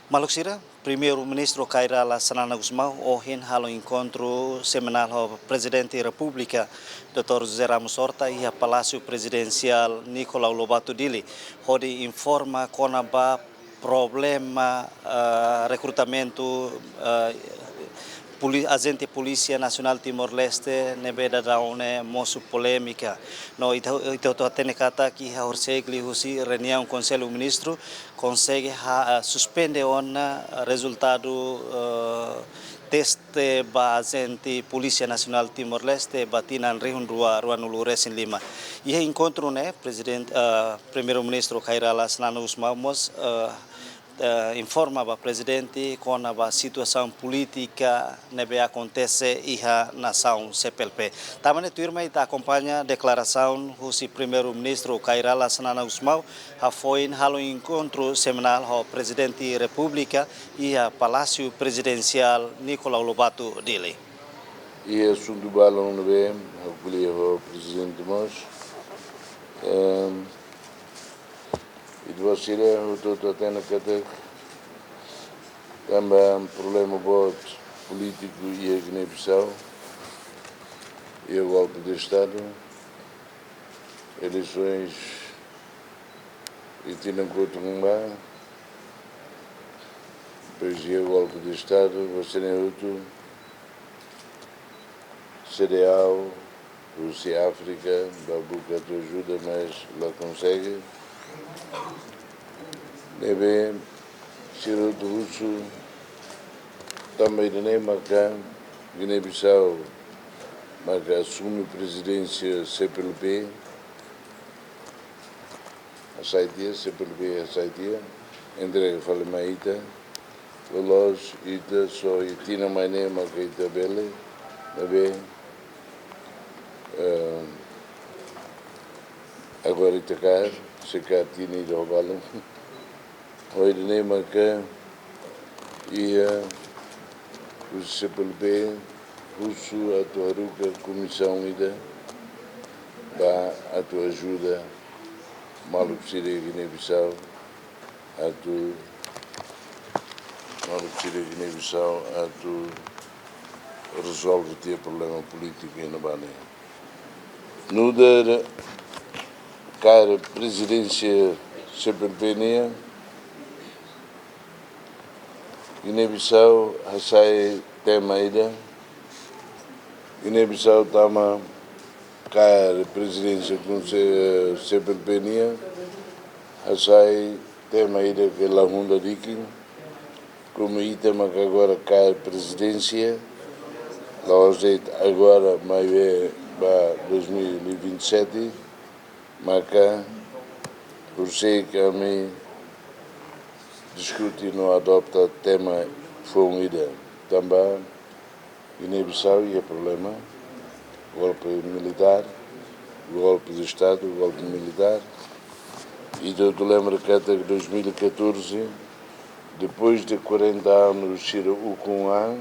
Maluxira, primeiro-ministro Kairala Sanana Gusmão, ontem halo encontro semanal com o presidente da República, Dr. José Ramos Horta, e a Palácio Presidencial Nicolau Lobato Dili, onde informa conaba problema recrutamento agente Polícia Nacional Timor-Leste nebeda daune moço polêmica no então tem kata que a orsegli husi reunião conselho ministro consegue suspender ona resultado teste ba agente Polícia Nacional Timor-Leste batinan rihun rua nulures em Lima e encontro né presidente primeiro-ministro Kairala Sanana Gusmamos informa o presidente com a situação política que acontece na nação CPLP. Também a irmã acompanha a declaração do primeiro-ministro Kairala Sanana Gusmão, foi no encontro semanal com o presidente da República e o Palácio Presidencial Nicolau Lobato Dili. E assunto do balão no BM, o presidente Mos. E de você, eu estou tendo que ter também problema político e a Guiné-Bissau, e o golpe de Estado, eleições e tinham contra depois o golpe de Estado, você nem outro, cereal, Rússia, África, Babuca te ajuda, mas lá consegue. Nebe, Ciro do Russo, também de Nemaca, Guiné-Bissau, mas assume a presidência CPLP, a Saitia, CPLP, a Saitia, entrega Falemaíta, Veloz, Ita, só Itina Mainema, que Ita Bele, Nebe, agora Itacar, Secar Tini do Balão. Hoje nem marca e o CPLP, Russo, a tua ruca, comissão ida, a tua ajuda, Maluco Siri Guiné-Bissau, a tu Maluco Siri Guiné-Bissau, a tu resolve o problema político e na Bane. No der cara presidência CPLP Guiné-Bissau hasai tema ida Guiné-Bissau tama cara presidência com CPLP hasai tema ida que la hunda dikin como itema agora cara presidência lá agora mais para 2027 marca por ser que a mim discute não adopta tema fomida também Guiné-Bissau e é problema golpe militar golpe de Estado golpe militar e eu lembro que até 2014 depois de 40 anos Ciro Ucunhan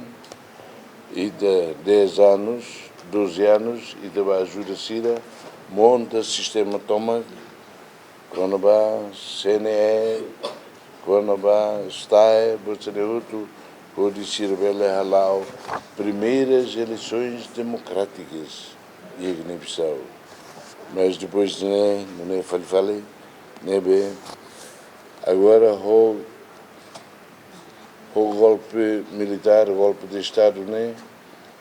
e de 10 anos 12 anos e de ajuda Cira monta sistema toma quando vai CNE quando vai STAE você outro pode ser bela halau primeiras eleições democráticas e Guiné-Bissau mas depois de não falei né bem agora o golpe militar golpe de Estado né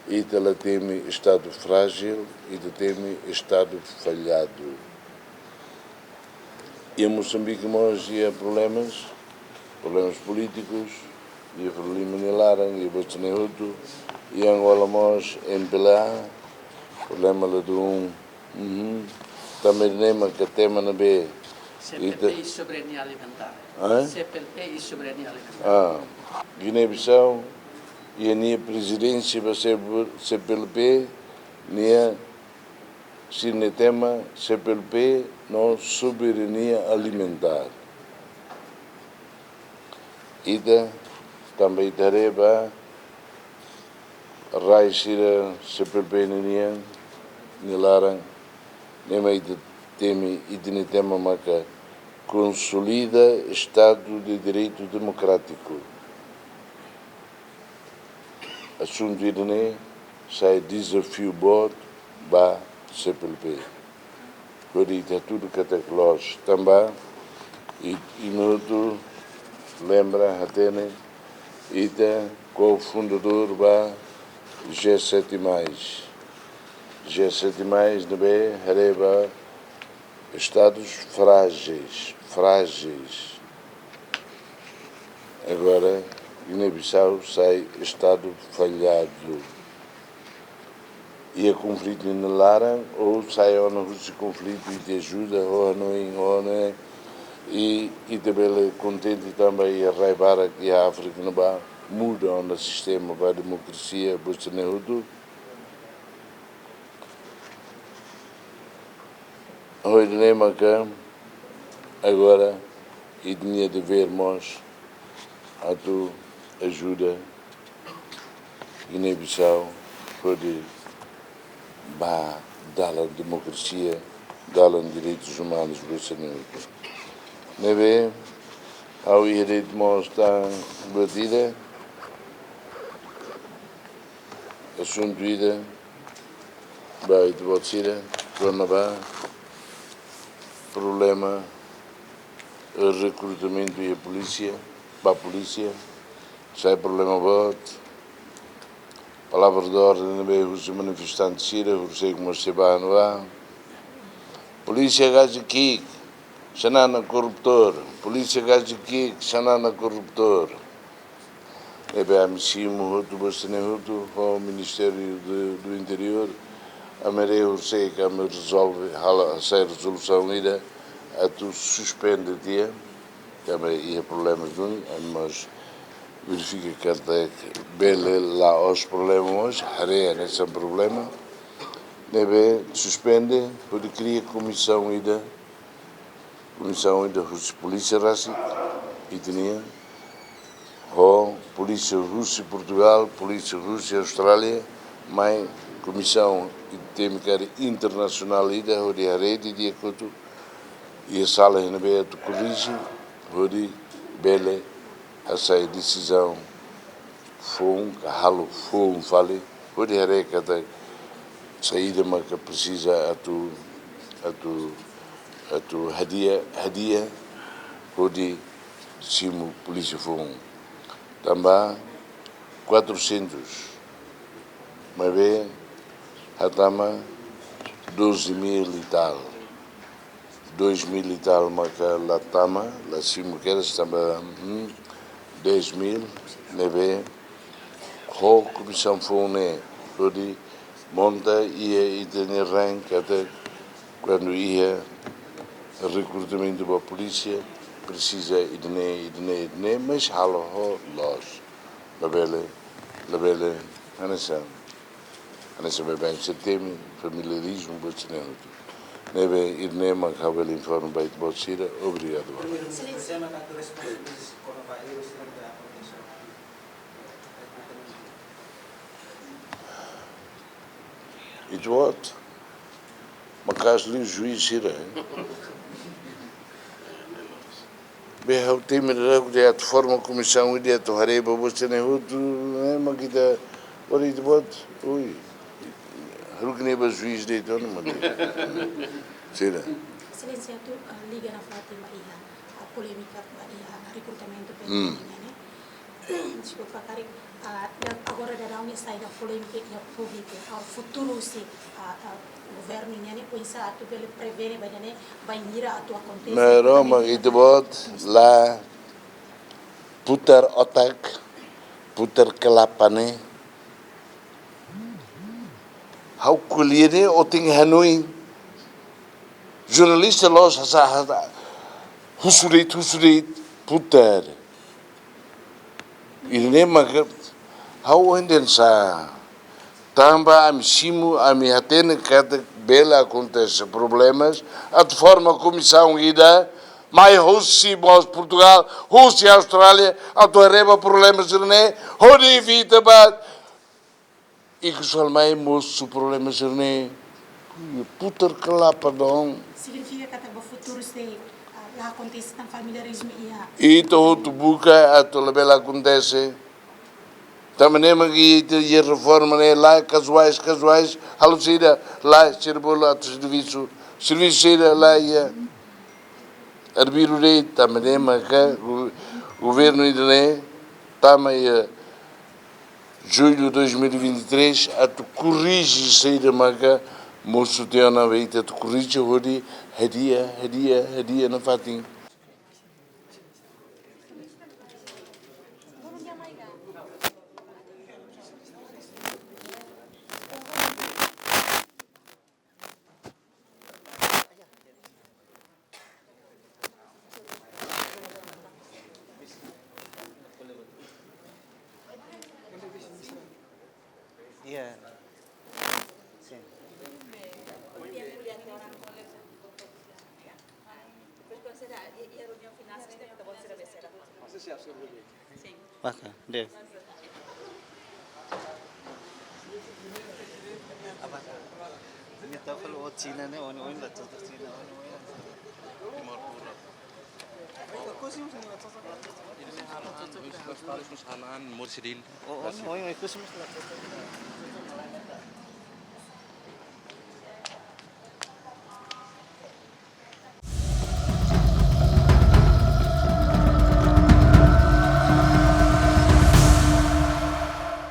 e ela tem Estado frágil e tem Estado falhado. E em Moçambique nós há problemas políticos, e a Frelimo Laran, e a Botsnehuto, e em Angola nós em Pelá, problema lá do também nem que tema na B. CPLP e soberania alimentar. CPLP e soberania alimentar. Guiné-Bissau e a minha presidência vai ser CPLP, se tema CPLP, não soberania alimentar. E também tareba, raisira CPLP nilaran, nema tema maca consolida Estado de Direito Democrático. assunto irene sai desafio bot ba CPLP. Kori tá tudo que até nós também e minuto lembra atene e tá co-fundador ba G7+. G7+, também hareba estados frágeis. Agora, Guiné-Bissau sai estado falhado. E a conflito na Lara, ou sai ou não esse conflito e te ajuda, ou não, e também contente também a raivar aqui a África não vai muda o sistema para a democracia, você não tudo. Hoje nem cá, agora, e tinha de vermos a tua ajuda Guiné-Bissau pode dar a democracia, dar a direitos humanos brasileiros. Neve, ao irmos está batida, assunto ida, vai de vocês, quando vai problema o recrutamento e a polícia, para a polícia, sai problema voto, palavra de ordem, veio os manifestantes os como se vai no ar, polícia gajo aqui, xanana corruptor, polícia gajo aqui, xanana corruptor. E bem, a missimo, o Ministério do Interior, a Maria sei que me resolve a resolução ida a tu suspende dia também ia problemas não mas verifica que até bele lá os problemas areia nesse problema deve suspende por criar comissão ida polícia russa e tinha polícia russa Portugal polícia russa Austrália mas comissão técnica internacional ida onde a rede de acordo e a sala na beira do corrige onde bele essa decisão foi fale onde a rede da saída mas que precisa a tu hadia onde simo polícia foi também 400 mas bem Hatama 12.000 e tal, 2.000 e tal, mas lá tama, lá cima que eles também 10.000, neve, comissão foi onde monta e tem rank até quando ia recrutamento da polícia precisa idne, mas halo los, labele, anessa. Nesse bem setembro, familiarismo, brasileiro. Neve irnema cabelo informe bem de vocês. Obrigado. It what? Mas ali o juiz irá. Bem, o time de a forma comissão e de a torreba você nem outro, né? Mas que dá, ori de bot, ui. Rukneba juiz de dono mande. Sira. Excelência, tu liga na Fátima e a polêmica e recrutamento pelo desculpa, Kari. Agora da Raul sai da polêmica e a pública. Ao futuro se o governo né pensa tu pelo prever vai ir a tua acontecer. Na Roma e de bot lá putar otak putar kelapane How colherde ou tem Hanoi jornalista los husurit putar ini maka how enden sa tamba amisimu amihatene kata bela acontece problemas a de forma comissão ida mais Rússia Portugal Rússia Austrália a tua reba problemas né hori evita e que só mais moço problema né putar kelapa dong significa que o futuro se lá acontece com familiarismo e tu buka atau lebih acontece Também aqui a reforma né lá casuais halusida lá cerbolo atau serviço sida lá ia arbiru dei também maka governo idane também julho de 2023 a tu corrige saída maka moço teu na veita tu corrige hodi hadia na fatin. Iya. Sim. Maka, deh. Apa? Ini tahu kalau Cina nih, oni lah contoh Cina, مش هنان مرشدين Oh, itu semua.